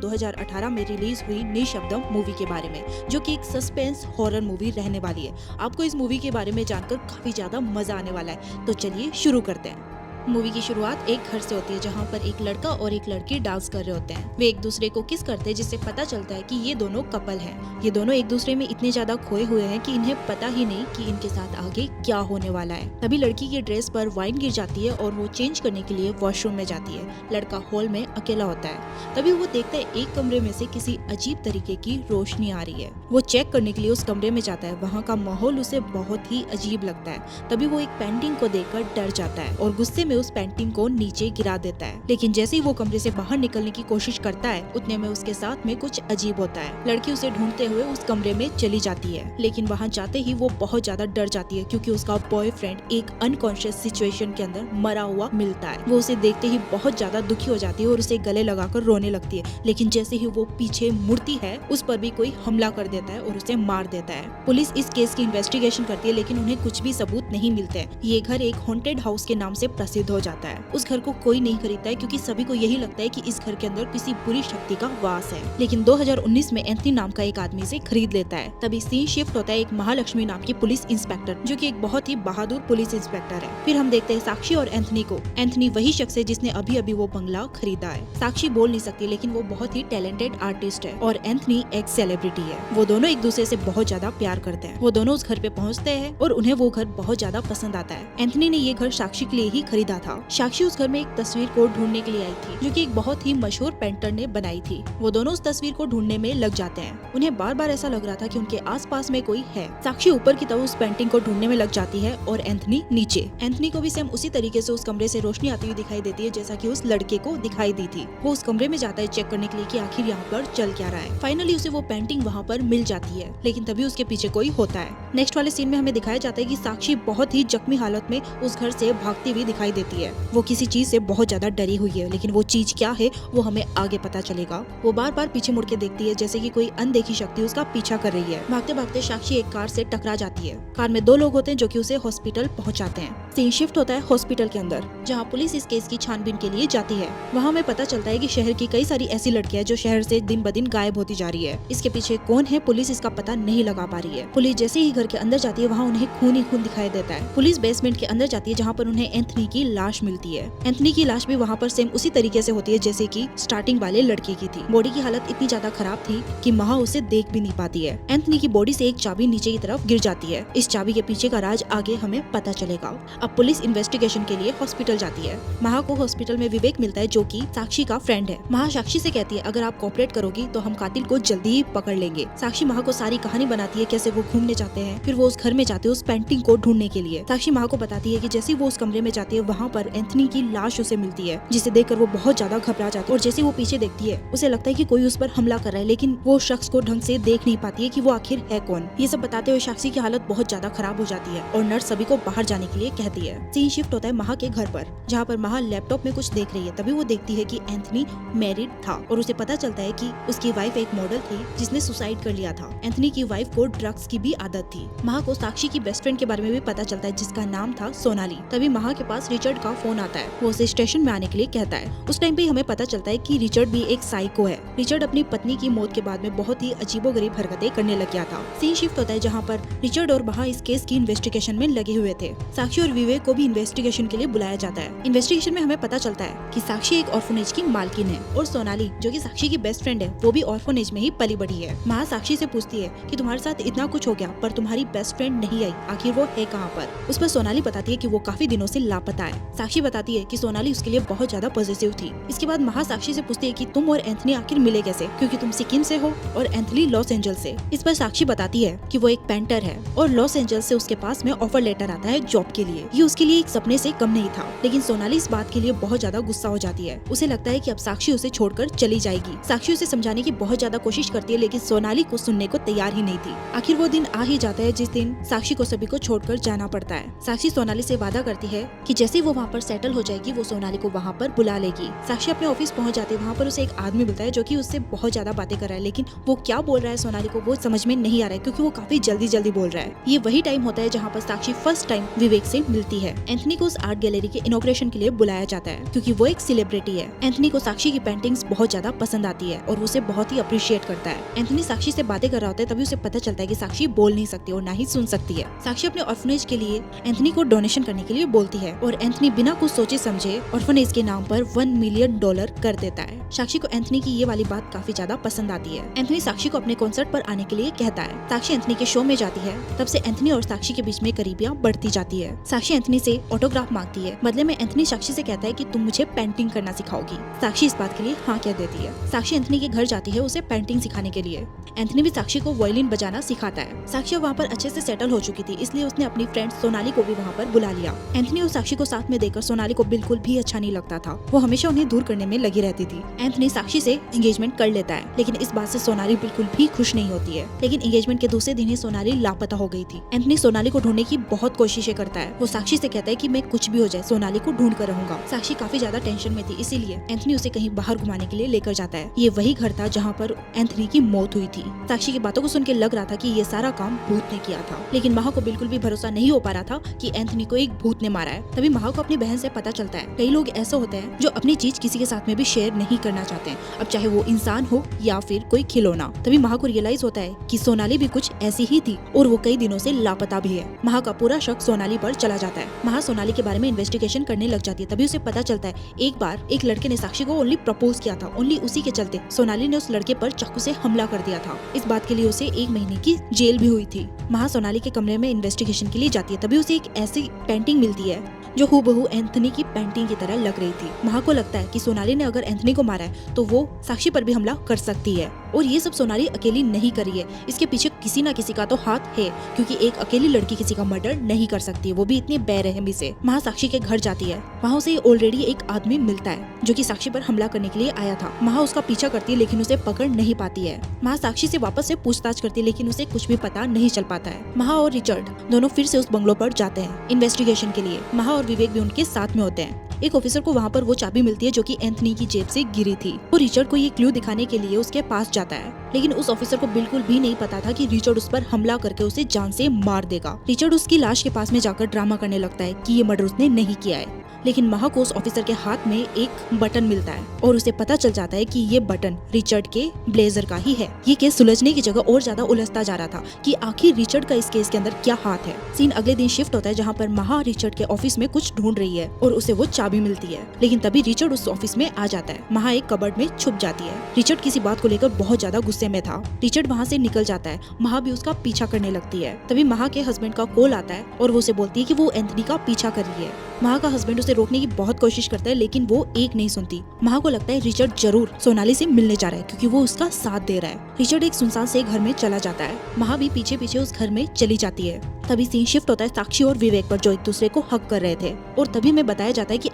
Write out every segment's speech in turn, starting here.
2018 में रिलीज हुई निशब्दम मूवी के बारे में, जो कि एक सस्पेंस हॉरर मूवी रहने वाली है। आपको इस मूवी के बारे में जानकर काफी ज्यादा मजा आने वाला है, तो चलिए शुरू करते हैं। मूवी की शुरुआत एक घर से होती है, जहाँ पर एक लड़का और एक लड़की डांस कर रहे होते हैं। वे एक दूसरे को किस करते हैं, जिससे पता चलता है कि ये दोनों कपल हैं। ये दोनों एक दूसरे में इतने ज्यादा खोए हुए हैं कि इन्हें पता ही नहीं कि इनके साथ आगे क्या होने वाला है। तभी लड़की की ड्रेस पर वाइन गिर जाती है और वो चेंज करने के लिए वॉशरूम में जाती है। लड़का हॉल में अकेला होता है। तभी वो देखता है एक कमरे में से किसी अजीब तरीके की रोशनी आ रही है। वो चेक करने के लिए उस कमरे में जाता है। वहाँ का माहौल उसे बहुत ही अजीब लगता है। तभी वो एक पेंटिंग को देखकर डर जाता है और गुस्से में उस पेंटिंग को नीचे गिरा देता है। लेकिन जैसे ही वो कमरे से बाहर निकलने की कोशिश करता है, उतने में उसके साथ में कुछ अजीब होता है। लड़की उसे ढूंढते हुए उस कमरे में चली जाती है, लेकिन वहाँ जाते ही वो बहुत ज्यादा डर जाती है, क्योंकि उसका बॉयफ्रेंड एक अनकॉन्शियस सिचुएशन के अंदर मरा हुआ मिलता है। वो उसे देखते ही बहुत ज्यादा दुखी हो जाती है और उसे गले लगाकर रोने लगती है। लेकिन जैसे ही वो पीछे मुड़ती है, उस पर भी कोई हमला कर देता है और उसे मार देता है। पुलिस इस केस की इन्वेस्टिगेशन करती है, लेकिन उन्हें कुछ भी सबूत नहीं मिलते। ये घर एक हॉन्टेड हाउस के नाम से प्रसिद्ध हो जाता है। उस घर को कोई नहीं खरीदता है, क्योंकि सभी को यही लगता है कि इस घर के अंदर किसी बुरी शक्ति का वास है। लेकिन 2019 में एंथनी नाम का एक आदमी इसे खरीद लेता है। तभी सीन शिफ्ट होता है एक महालक्ष्मी नाम की पुलिस इंस्पेक्टर, जो कि एक बहुत ही बहादुर पुलिस इंस्पेक्टर है। फिर हम देखते हैं साक्षी और एंथनी को। एंथनी वही शख्स है जिसने अभी अभी वो बंगला खरीदा है। साक्षी बोल नहीं सकती, लेकिन वो बहुत ही टैलेंटेड आर्टिस्ट है और एंथनी एक सेलिब्रिटी है। वो दोनों एक दूसरे से बहुत ज्यादा प्यार करते हैं। वो दोनों उस घर पे पहुँचते हैं और उन्हें वो घर बहुत ज्यादा पसंद आता है। एंथनी ने ये घर साक्षी के लिए ही खरीदा था। साक्षी उस घर में एक तस्वीर को ढूंढने के लिए आई थी, जो कि एक बहुत ही मशहूर पेंटर ने बनाई थी। वो दोनों उस तस्वीर को ढूंढने में लग जाते हैं। उन्हें बार बार ऐसा लग रहा था कि उनके आसपास में कोई है। साक्षी ऊपर की तरफ उस पेंटिंग को ढूंढने में लग जाती है और एंथनी नीचे। एंथनी को भी सेम उसी तरीके से उस कमरे से रोशनी आती हुई दिखाई देती है, जैसा कि उस लड़के को दिखाई दी थी। वो उस कमरे में जाता है चेक करने के लिए कि आखिर यहाँ पर चल क्या रहा है। फाइनली उसे वो पेंटिंग वहाँ पर मिल जाती है, लेकिन तभी उसके पीछे कोई होता है। नेक्स्ट वाले सीन में हमें दिखाया जाता है कि साक्षी बहुत ही जख्मी हालत में उस घर से भागती हुई दिखाई देती है। वो किसी चीज से बहुत ज्यादा डरी हुई है, लेकिन वो चीज क्या है वो हमें आगे पता चलेगा। वो बार बार पीछे मुड़ के देखती है, जैसे कि कोई अनदेखी शक्ति उसका पीछा कर रही है। भागते भागते साक्षी एक कार से टकरा जाती है। कार में दो लोग होते हैं जो कि उसे हॉस्पिटल पहुंचाते हैं। सीन शिफ्ट होता है हॉस्पिटल के अंदर, जहां पुलिस इस केस की छानबीन के लिए जाती है। वहां हमें पता चलता है कि शहर की कई सारी ऐसी लड़कियां जो शहर से दिन ब दिन गायब होती जा रही है। इसके पीछे कौन है, पुलिस इसका पता नहीं लगा पा रही है। पुलिस जैसे ही घर के अंदर जाती है, वहाँ उन्हें खून ही खून दिखाई देता है। पुलिस बेसमेंट के अंदर जाती है, जहाँ पर उन्हें एंथनी की लाश मिलती है। एंथनी की लाश भी वहाँ पर सेम उसी तरीके से होती है जैसे कि स्टार्टिंग वाले लड़के की थी। बॉडी की हालत इतनी ज्यादा खराब थी कि महा उसे देख भी नहीं पाती है। एंथनी की बॉडी से एक चाबी नीचे की तरफ गिर जाती है। इस चाबी के पीछे का राज आगे हमें पता चलेगा। अब पुलिस इन्वेस्टिगेशन के लिए हॉस्पिटल जाती है। महा को हॉस्पिटल में विवेक मिलता है, जो कि साक्षी का फ्रेंड है। महा साक्षी से कहती है, अगर आप कोऑपरेट करोगी तो हम कातिल को जल्दी ही पकड़ लेंगे। साक्षी महा को सारी कहानी बनाती है, कैसे वो घूमने जाते हैं, फिर वो उस घर में जाते हैं उस पेंटिंग को ढूंढने के लिए। साक्षी महा को बताती है कि जैसे वो उस कमरे में जाती है, वहाँ पर एंथनी की लाश उसे मिलती है, जिसे देखकर वो बहुत ज्यादा घबरा जाती है। और जैसे वो पीछे देखती है, उसे लगता है कि कोई उस पर हमला कर रहा है, लेकिन वो शख्स को ढंग से देख नहीं पाती है कि वो आखिर है कौन। ये सब बताते हुए साक्षी की हालत बहुत ज्यादा खराब हो जाती है और नर्स सभी को बाहर जाने के लिए कहती है। सीन शिफ्ट होता है महा के घर पर, जहाँ पर महा लैपटॉप में कुछ देख रही है। तभी वो देखती है कि एंथनी मैरिड था और उसे पता चलता है कि उसकी वाइफ एक मॉडल थी जिसने सुसाइड कर लिया था। एंथनी की वाइफ को ड्रग्स की भी आदत थी। महा को साक्षी की बेस्ट फ्रेंड के बारे में भी पता चलता है, जिसका नाम था सोनाली। तभी महा के पास रिचर्ड का फोन आता है। वो उसे स्टेशन में आने के लिए कहता है। उस टाइम पे हमें पता चलता है कि रिचर्ड भी एक साइको है। रिचर्ड अपनी पत्नी की मौत के बाद में बहुत ही अजीबोगरीब हरकतें करने लग गया था। सीन शिफ्ट होता है जहाँ पर रिचर्ड और महा इस केस की इन्वेस्टिगेशन में लगे हुए थे। साक्षी और विवेक को भी इन्वेस्टिगेशन के लिए बुलाया जाता है। इन्वेस्टिगेशन में हमें पता चलता है कि साक्षी एक ऑर्फनेज की मालकिन है और सोनाली, जो कि साक्षी की बेस्ट फ्रेंड है, वो भी ऑर्फनेज में ही पली बढ़ी है। महा साक्षी से पूछती है कि तुम्हारे साथ इतना कुछ हो गया पर तुम्हारी बेस्ट फ्रेंड नहीं आई, आखिर वो है कहाँ पर। उस पर सोनाली बताती है कि वो काफी दिनों से लापता है। साक्षी बताती है कि सोनाली उसके लिए बहुत ज्यादा पॉजिटिव थी। इसके बाद महा साक्षी से पूछती है कि तुम और एंथनी आखिर मिले कैसे, क्योंकि तुम सिक्किम से हो और एंथनी लॉस एंजल्स से। इस पर साक्षी बताती है कि वो एक पेंटर है और लॉस एंजल्स से उसके पास में ऑफर लेटर आता है जॉब के लिए। ये उसके लिए एक सपने से कम नहीं था। लेकिन सोनाली इस बात के लिए बहुत ज्यादा गुस्सा हो जाती है। उसे लगता है कि अब साक्षी उसे छोड़कर चली जाएगी। साक्षी उसे समझाने की बहुत ज्यादा कोशिश करती है, लेकिन सोनाली को सुनने को तैयार ही नहीं थी। आखिर वो दिन आ ही जाता है जिस दिन साक्षी को सभी को छोड़कर जाना पड़ता है। साक्षी सोनाली से वादा करती है कि जैसे वो वहाँ पर सेटल हो जाएगी, वो सोनाली को वहाँ पर बुला लेगी। साक्षी अपने ऑफिस पहुँच जाती है। वहाँ पर उसे एक आदमी मिलता है जो कि उससे बहुत ज्यादा बातें कर रहा है, लेकिन वो क्या बोल रहा है सोनाली को वो समझ में नहीं आ रहा है, क्योंकि वो काफी जल्दी बोल रहा है। ये वही टाइम होता है जहाँ पर साक्षी फर्स्ट टाइम विवेक से मिलती है। एंथनी को उस आर्ट गैलरी के इनॉग्रेशन के लिए बुलाया जाता है क्योंकि वो एक सेलिब्रिटी है। एंथनी को साक्षी की पेंटिंग्स बहुत ज्यादा पसंद आती है और उसे बहुत ही अप्रिशिएट करता है। एंथनी साक्षी से बातें कर रहा होता है, तभी उसे पता चलता है कि साक्षी बोल नहीं सकती और ना ही सुन सकती है। साक्षी अपने ऑर्फनेज के लिए एंथनी को डोनेशन करने के लिए बोलती है और एंथनी बिना कुछ सोचे समझे ऑर्फनेज के नाम पर $1 मिलियन कर देता है। साक्षी को एंथनी की ये वाली बात काफी ज्यादा पसंद आती है। एंथनी साक्षी को अपने कॉन्सर्ट पर आने के लिए कहता है। साक्षी एंथनी के शो में जाती है। तब से एंथनी और साक्षी के बीच में करीबियां बढ़ती जाती है। साक्षी एंथनी से ऑटोग्राफ मांगती है। बदले में एंथनी साक्षी से कहता है कि तुम मुझे पेंटिंग करना सिखाओगी। साक्षी इस बात के लिए हाँ कह देती है। साक्षी एंथनी के घर जाती है उसे पेंटिंग सिखाने के लिए। एंथनी भी साक्षी को वायलिन बजाना सिखाता है। साक्षी वहाँ पर अच्छे से सेटल हो चुकी थी, इसलिए उसने अपनी फ्रेंड सोनाली को भी वहाँ पर बुला लिया। एंथनी और साक्षी को साथ में देखकर सोनाली को बिल्कुल भी अच्छा नहीं लगता था। वो हमेशा उन्हें दूर करने में लगी रहती थी। एंथनी साक्षी से एंगेजमेंट कर लेता है, लेकिन इस बात से सोनाली बिल्कुल भी खुश नहीं होती है। लेकिन एंगेजमेंट के दूसरे दिन ही सोनाली लापता हो गई थी। एंथनी सोनाली को ढूंढने की बहुत कोशिशें करता है। वो साक्षी से कहता है कि मैं कुछ भी हो जाए सोनाली को ढूंढ कर रहूंगा। साक्षी काफी ज्यादा टेंशन में थी, इसीलिए एंथनी उसे कहीं बाहर घुमाने के लिए लेकर जाता है। ये वही घर था जहाँ पर एंथनी की मौत हुई थी। साक्षी की बातों को सुन के लग रहा था कि ये सारा काम भूत ने किया था, लेकिन महा को बिल्कुल भी भरोसा नहीं हो पा रहा था कि एंथनी को एक भूत ने मारा है। तभी महा को अपनी बहन से पता चलता है कई लोग ऐसे होते हैं जो अपनी चीज किसी के साथ में भी शेयर नहीं करना चाहते हैं, अब चाहे वो इंसान हो या फिर कोई खिलौना। तभी महा को रियलाइज होता है कि सोनाली भी कुछ ऐसी ही थी और वो कई दिनों से लापता भी है। महा का पूरा शक सोनाली पर चला जाता है। महा सोनाली के बारे में इन्वेस्टिगेशन करने लग जाती है। तभी उसे पता चलता है एक बार एक लड़के ने साक्षी को ओनली प्रपोज किया था, ओनली उसी के चलते सोनाली ने उस लड़के पर चाकू से हमला कर दिया था। इस बात के लिए उसे 1 महीने की जेल भी हुई थी। महा सोनाली के कमरे में इन्वेस्टिगेशन के लिए जाती है। तभी उसे एक ऐसी पेंटिंग मिलती है जो हूबहू एंथनी की पेंटिंग की तरह लग रही थी। महा को लगता है कि सोनाली ने अगर एंथनी को मारा है तो वो साक्षी पर भी हमला कर सकती है और ये सब सोनाली अकेली नहीं करी है, इसके पीछे किसी ना किसी का तो हाथ है, क्योंकि एक अकेली लड़की किसी का मर्डर नहीं कर सकती, वो भी इतनी बेरहमी से। महा साक्षी के घर जाती है। वहाँ उसे ऑलरेडी एक आदमी मिलता है जो कि साक्षी पर हमला करने के लिए आया था। महा उसका पीछा करती है लेकिन उसे पकड़ नहीं पाती है। महा साक्षी से वापस से पूछताछ करती है लेकिन उसे कुछ भी पता नहीं चल पाता है। महा और रिचर्ड दोनों फिर से उस बंगलो पर जाते हैं इन्वेस्टिगेशन के लिए। महा और विवेक भी उनके साथ में होते हैं। एक ऑफिसर को वहाँ पर वो चाबी मिलती है जो कि एंथनी की जेब से गिरी थी। वो रिचर्ड को ये क्लू दिखाने के लिए उसके पास जाता है, लेकिन उस ऑफिसर को बिल्कुल भी नहीं पता था कि रिचर्ड उस पर हमला करके उसे जान से मार देगा। रिचर्ड उसकी लाश के पास में जाकर ड्रामा करने लगता है कि ये मर्डर उसने नहीं किया है, लेकिन महा को उस ऑफिसर के हाथ में एक बटन मिलता है और उसे पता चल जाता है कि ये बटन रिचर्ड के ब्लेजर का ही है। ये केस सुलझने की जगह और ज्यादा उलझता जा रहा था कि आखिर रिचर्ड का इस केस के अंदर क्या हाथ है। सीन अगले दिन शिफ्ट होता है जहाँ पर महा रिचर्ड के ऑफिस में कुछ ढूंढ रही है और उसे वो चाबी मिलती है, लेकिन तभी रिचर्ड उस ऑफिस में आ जाता है। महा एक कबर्ड में छुप जाती है। रिचर्ड किसी बात को लेकर बहुत ज्यादा गुस्से में था। रिचर्ड वहाँ से निकल जाता है। महा भी उसका पीछा करने लगती है। तभी महा के हस्बैंड का कॉल आता है और वो उसे बोलती है कि वो एंथनी का पीछा कर रही है। महा का हस्बैंड उसे रोकने की बहुत कोशिश करता है लेकिन वो एक नहीं सुनती। महा को लगता है रिचर्ड जरूर सोनाली से मिलने जा रहा है क्योंकि वो उसका साथ दे रहा है। रिचर्ड एक सुनसान से घर में चला जाता है। महा भी पीछे पीछे उस घर में चली जाती है। तभी सीन शिफ्ट होता है साक्षी और विवेक पर जो एक दूसरे को हक कर रहे थे और तभी में बताया जाता है कि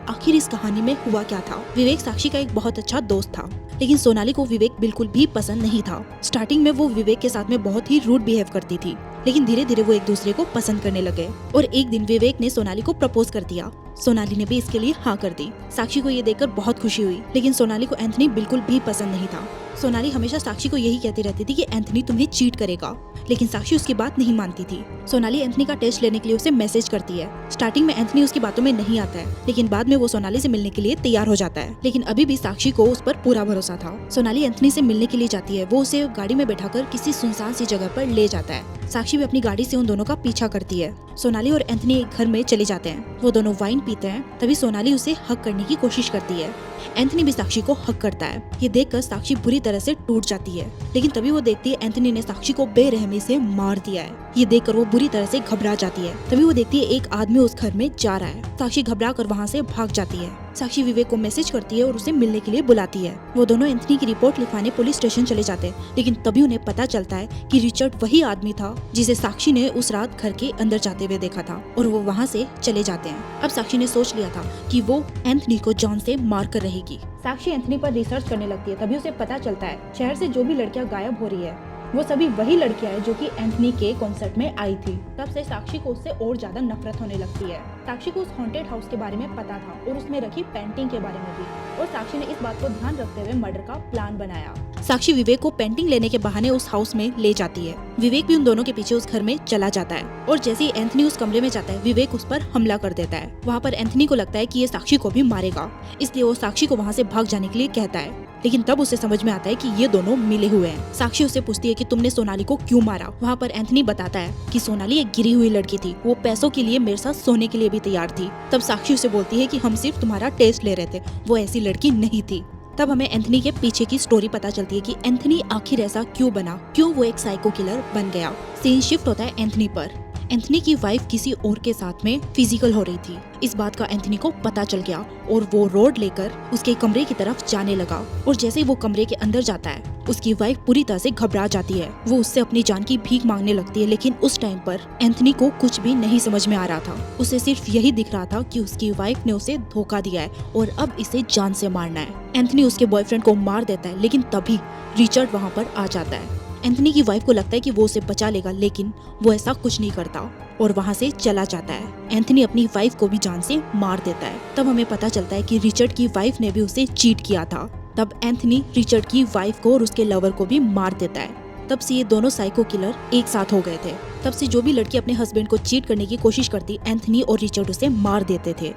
आखिर इस कहानी में हुआ क्या था। विवेक साक्षी का एक बहुत अच्छा दोस्त था, लेकिन सोनाली को विवेक बिल्कुल भी पसंद नहीं था। स्टार्टिंग में वो विवेक के साथ में बहुत ही रूड बिहेव करती थी, लेकिन धीरे धीरे वो एक दूसरे को पसंद करने लगे और एक दिन विवेक ने सोनाली को प्रपोज कर दिया। सोनाली ने भी इसके लिए हाँ कर दी। साक्षी को ये देखकर बहुत खुशी हुई, लेकिन सोनाली को एंथनी बिल्कुल भी पसंद नहीं था। सोनाली हमेशा साक्षी को यही कहती रहती थी कि एंथनी तुम्हें चीट करेगा, लेकिन साक्षी उसकी बात नहीं मानती थी। सोनाली एंथनी का टेस्ट लेने के लिए उसे मैसेज करती है। स्टार्टिंग में एंथनी उसकी बातों में नहीं आता है, लेकिन बाद में वो सोनाली से मिलने के लिए तैयार हो जाता है। लेकिन अभी भी साक्षी को उस पर पूरा भरोसा था। सोनाली एंथनी से मिलने के लिए जाती है। वो उसे गाड़ी में बैठाकर किसी सुनसान सी जगह पर ले जाता है। साक्षी भी अपनी गाड़ी से उन दोनों का पीछा करती है। सोनाली और एंथनी एक घर में चले जाते हैं। वो दोनों वाइन पीते हैं। तभी सोनाली उसे हक करने की कोशिश करती है। एंथनी भी साक्षी को हक करता है। ये देखकर साक्षी बुरी तरह से टूट जाती है, लेकिन तभी वो देखती है एंथनी ने साक्षी को बेरहमी से मार दिया है। ये देखकर वो बुरी तरह से घबरा जाती है। तभी वो देखती है एक आदमी उस घर में जा रहा है। साक्षी घबरा कर वहाँ से भाग जाती है। साक्षी विवेक को मैसेज करती है और उसे मिलने के लिए बुलाती है। वो दोनों एंथनी की रिपोर्ट लिखवाने पुलिस स्टेशन चले जाते हैं, लेकिन तभी उन्हें पता चलता है कि रिचर्ड वही आदमी था जिसे साक्षी ने उस रात घर के अंदर जाते हुए देखा था और वो वहाँ से चले जाते हैं। अब साक्षी ने सोच लिया था कि वो एंथनी को जॉन से मार कर रहेगी। साक्षी एंथनी पर रिसर्च करने लगती है। तभी उसे पता चलता है शहर से जो भी लड़कियां गायब हो रही है वो सभी वही लड़कियां हैं जो कि एंथनी के कॉन्सर्ट में आई थी। तब से साक्षी को उससे और ज्यादा नफरत होने लगती है। साक्षी को उस हॉन्टेड हाउस के बारे में पता था और उसमें रखी पेंटिंग के बारे में भी, और साक्षी ने इस बात को ध्यान रखते हुए मर्डर का प्लान बनाया। साक्षी विवेक को पेंटिंग लेने के बहाने उस हाउस में ले जाती है। विवेक भी उन दोनों के पीछे उस घर में चला जाता है और जैसे ही एंथनी उस कमरे में जाता है, विवेक उस पर हमला कर देता है। वहाँ पर एंथनी को लगता है कि ये साक्षी को भी मारेगा, इसलिए वो साक्षी को वहाँ से भाग जाने के लिए कहता है। लेकिन तब उसे समझ में आता है कि ये दोनों मिले हुए हैं। साक्षी उससे पूछती है कि तुमने सोनाली को क्यों मारा। वहाँ पर एंथनी बताता है कि सोनाली एक गिरी हुई लड़की थी, वो पैसों के लिए मेरे साथ सोने के लिए भी तैयार थी। तब साक्षी उसे बोलती है कि हम सिर्फ तुम्हारा टेस्ट ले रहे थे, वो ऐसी लड़की नहीं थी। तब हमें एंथनी के पीछे की स्टोरी पता चलती है कि एंथनी आखिर ऐसा क्यों बना, क्यों वो एक साइको किलर बन गया। सीन शिफ्ट होता है एंथनी पर। एंथनी की वाइफ किसी और के साथ में फिजिकल हो रही थी। इस बात का एंथनी को पता चल गया और वो रोड लेकर उसके कमरे की तरफ जाने लगा। और जैसे ही वो कमरे के अंदर जाता है, उसकी वाइफ पूरी तरह से घबरा जाती है। वो उससे अपनी जान की भीख मांगने लगती है, लेकिन उस टाइम पर एंथनी को कुछ भी नहीं समझ में आ रहा था। उसे सिर्फ यही दिख रहा था कि उसकी वाइफ ने उसे धोखा दिया है और अब इसे जान से मारना है। एंथनी उसके बॉयफ्रेंड को मार देता है, लेकिन तभी रिचर्ड वहाँ पर आ जाता है। एंथनी की वाइफ को लगता है कि वो उसे बचा लेगा, लेकिन वो ऐसा कुछ नहीं करता और वहाँ से चला जाता है। एंथनी अपनी वाइफ को भी जान से मार देता है। तब हमें पता चलता है कि रिचर्ड की वाइफ ने भी उसे चीट किया था। तब एंथनी रिचर्ड की वाइफ को और उसके लवर को भी मार देता है। तब से ये दोनों साइको किलर एक साथ हो गए थे। तब से जो भी लड़की अपने हस्बैंड को चीट करने की कोशिश करती, एंथनी और रिचर्ड उसे मार देते थे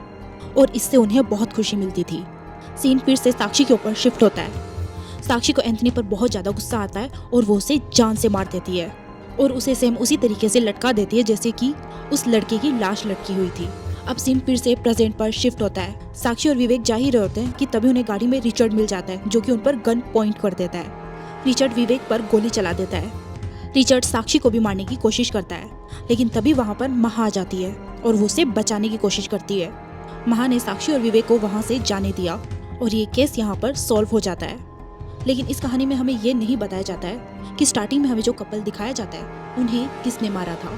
और इससे उन्हें बहुत खुशी मिलती थी। सीन फिर से साक्षी के ऊपर शिफ्ट होता है। साक्षी को एंथनी पर बहुत ज्यादा गुस्सा आता है और वो उसे जान से मार देती है और उसे सेम उसी तरीके से लटका देती है जैसे कि उस लड़के की लाश लटकी हुई थी। अब सीन फिर से प्रेजेंट पर शिफ्ट होता है। साक्षी और विवेक जा ही रहे होते हैं कि तभी उन्हें गाड़ी में रिचर्ड मिल जाता है, जो कि उन पर गन पॉइंट कर देता है। रिचर्ड विवेक पर गोली चला देता है। रिचर्ड साक्षी को भी मारने की कोशिश करता है, लेकिन तभी वहाँ पर महा आ जाती है और वो उसे बचाने की कोशिश करती है। महा ने साक्षी और विवेक को वहाँ से जाने दिया और ये केस यहाँ पर सॉल्व हो जाता है। लेकिन इस कहानी में हमें ये नहीं बताया जाता है कि स्टार्टिंग में हमें जो कपल दिखाया जाता है, उन्हें किसने मारा था।